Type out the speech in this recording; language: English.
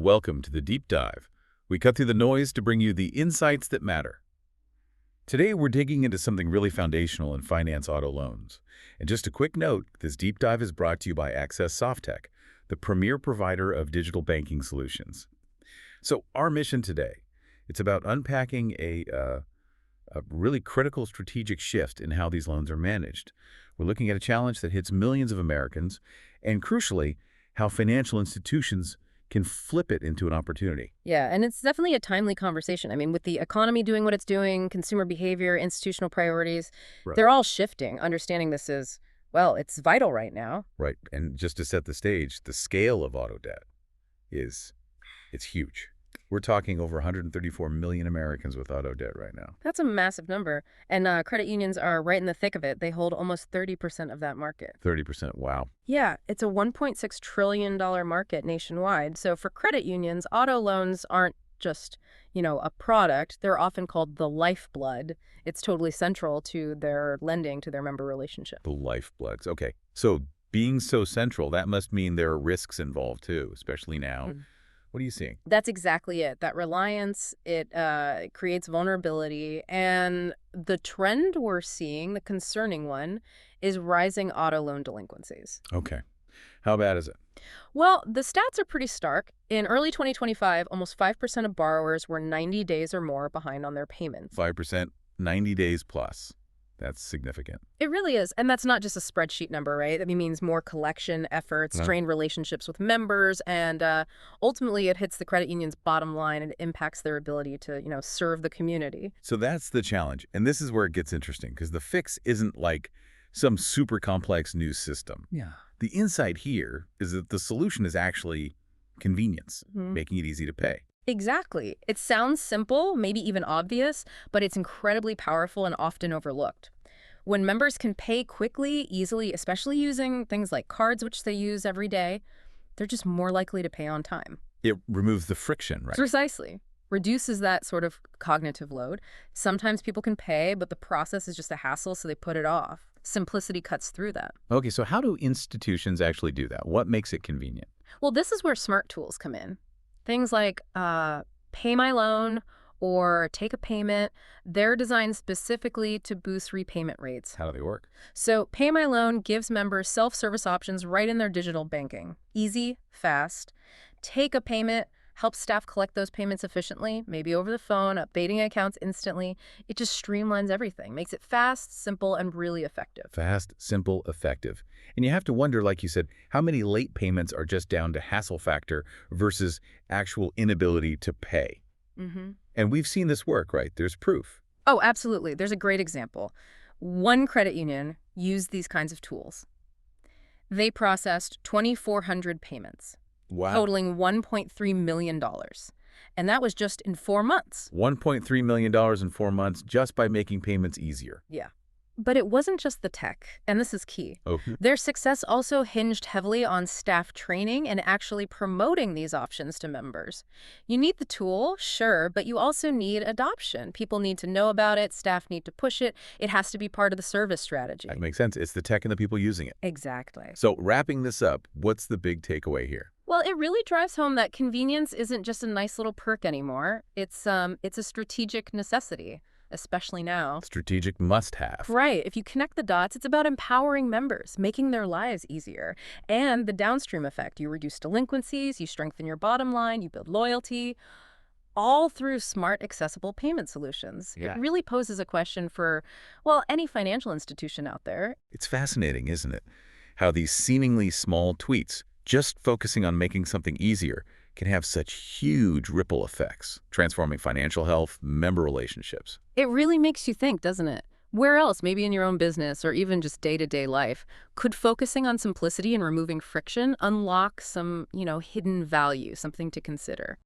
Welcome to the Deep Dive. We cut through the noise to bring you the insights that matter. Today, we're digging into something really foundational in finance auto loans. And just a quick note, this deep dive is brought to you by Access Softek, the premier provider of digital banking solutions. So our mission today, it's about unpacking a really critical strategic shift in how these loans are managed. We're looking at a challenge that hits millions of Americans, and crucially, how financial institutions can flip it into an opportunity. Yeah, and it's definitely a timely conversation. I mean, with the economy doing what it's doing, consumer behavior, institutional priorities, Right. they're all shifting. Understanding this is, well, it's vital right now. Right. And just to set the stage, the scale of auto debt it's huge. We're talking over 134 million Americans with auto debt right now. That's a massive number. And credit unions are right in the thick of it. They hold almost 30% of that market. 30%, wow. Yeah, it's a $1.6 trillion market nationwide. So for credit unions, auto loans aren't just, a product. They're often called the lifeblood. It's totally central to their lending, to their member relationship. The lifebloods. Okay. So being so central, that must mean there are risks involved too, especially now. What are you seeing? That's exactly it. That reliance, it creates vulnerability. And the trend we're seeing, the concerning one, is rising auto loan delinquencies. Okay. How bad is it? Well, the stats are pretty stark. In early 2025, almost 5% of borrowers were 90 days or more behind on their payments. 5%, 90 days plus. That's significant. It really is. And that's not just a spreadsheet number, right? That means more collection efforts, No. strained relationships with members, and ultimately it hits the credit union's bottom line and it impacts their ability to, serve the community. So that's the challenge. And this is where it gets interesting because the fix isn't like some super complex new system. Yeah. The insight here is that the solution is actually convenience, making it easy to pay. Exactly. It sounds simple, maybe even obvious, but it's incredibly powerful and often overlooked. When members can pay quickly, easily, especially using things like cards, which they use every day, they're just more likely to pay on time. It removes the friction, right? Precisely. Reduces that sort of cognitive load. Sometimes people can pay, but the process is just a hassle, so they put it off. Simplicity cuts through that. Okay, so how do institutions actually do that? What makes it convenient? Well, this is where smart tools come in. Things like pay my loan or take a payment, they're designed specifically to boost repayment rates. How do they work? So pay my loan gives members self-service options right in their digital banking. Easy, fast. Take a payment helps staff collect those payments efficiently, maybe over the phone, updating accounts instantly. It just streamlines everything, makes it fast, simple, and really effective. Fast, simple, effective. And you have to wonder, like you said, how many late payments are just down to hassle factor versus actual inability to pay. And we've seen this work, right? There's proof. Oh, absolutely. There's a great example. One credit union used these kinds of tools. They processed 2,400 payments, Wow. totaling $1.3 million. And that was just in 4 months. $1.3 million in 4 months just by making payments easier. Yeah. But it wasn't just the tech, and this is key. Okay. Their success also hinged heavily on staff training and actually promoting these options to members. You need the tool, sure, but you also need adoption. People need to know about it, staff need to push it. It has to be part of the service strategy. That makes sense. It's the tech and the people using it. Exactly. So wrapping this up, what's the big takeaway here? Well, it really drives home that convenience isn't just a nice little perk anymore. It's a strategic necessity, especially now. Strategic must-have. Right. If you connect the dots, it's about empowering members, making their lives easier. And the downstream effect, you reduce delinquencies, you strengthen your bottom line, you build loyalty, all through smart, accessible payment solutions. Yeah. It really poses a question for, well, any financial institution out there. It's fascinating, isn't it? How these seemingly small tweaks, just focusing on making something easier, can have such huge ripple effects, transforming financial health, member relationships. It really makes you think, doesn't it? Where else, maybe in your own business or even just day-to-day life, could focusing on simplicity and removing friction unlock some, hidden value, something to consider?